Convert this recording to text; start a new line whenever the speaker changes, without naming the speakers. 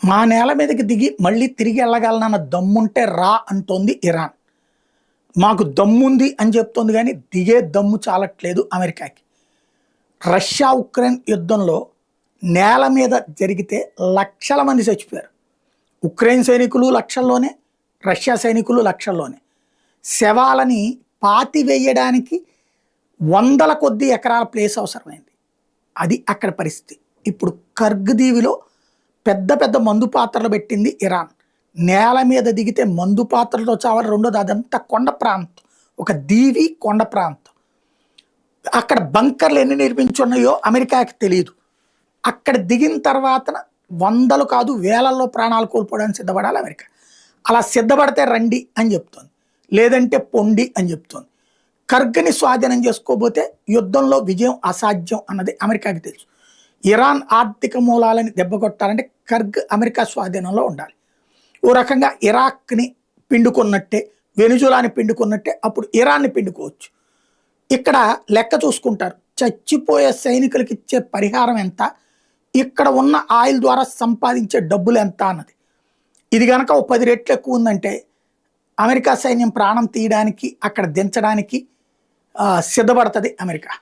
మా నేల మీదకి దిగి మళ్ళీ తిరిగి వెళ్ళగలనన్న దమ్ముంటే రా అంటోంది ఇరాన్. మాకు దమ్ముంది అని చెప్తోంది కానీ దిగే దమ్ము చాలట్లేదు అమెరికాకి. రష్యా ఉక్రెయిన్ యుద్ధంలో నేల మీద జరిగితే లక్షల మంది చచ్చిపోయారు. ఉక్రెయిన్ సైనికులు లక్షల్లోనే, రష్యా సైనికులు లక్షల్లోనే. శవాలని పాతివేయడానికి వందల కొద్ది ఎకరాల ప్లేస్ అవసరమైంది. అది అక్కడ పరిస్థితి. ఇప్పుడు కర్గ్ దీవిలో పెద్ద పెద్ద మందు పాత్రలు పెట్టింది ఇరాన్. నేల మీద దిగితే మందు పాత్రలతో చావాలి. రెండోది అదంతా కొండ ప్రాంతం, ఒక దీవి కొండ ప్రాంతం. అక్కడ బంకర్లు ఎన్ని నిర్మించున్నాయో అమెరికాకి తెలియదు. అక్కడ దిగిన తర్వాత వందలు కాదు వేలల్లో ప్రాణాలు కోల్పోవడానికి సిద్ధపడాలి అమెరికా. అలా సిద్ధపడితే రండి అని చెప్తోంది, లేదంటే పొండి అని చెప్తోంది. కర్గ్ని స్వాధీనం చేసుకోబోతే యుద్ధంలో విజయం అసాధ్యం అన్నది అమెరికాకి తెలుసు. ఇరాన్ ఆర్థిక మూలాలని దెబ్బకొట్టాలంటే కర్గ్ అమెరికా స్వాధీనంలో ఉండాలి. ఓ రకంగా ఇరాక్ని పిండుకున్నట్టే, వెనుజులాని పిండుకున్నట్టే అప్పుడు ఇరాన్ని పిండుకోవచ్చు. ఇక్కడ లెక్క చూసుకుంటారు, చచ్చిపోయే సైనికులకి ఇచ్చే పరిహారం ఎంత, ఇక్కడ ఉన్న ఆయిల్ ద్వారా సంపాదించే డబ్బులు ఎంత అన్నది. ఇది కనుక ఓ 10 రెట్లు ఎక్కువ ఉందంటే అమెరికా సైన్యం ప్రాణం తీయడానికి, అక్కడ దించడానికి సిద్ధపడుతుంది అమెరికా.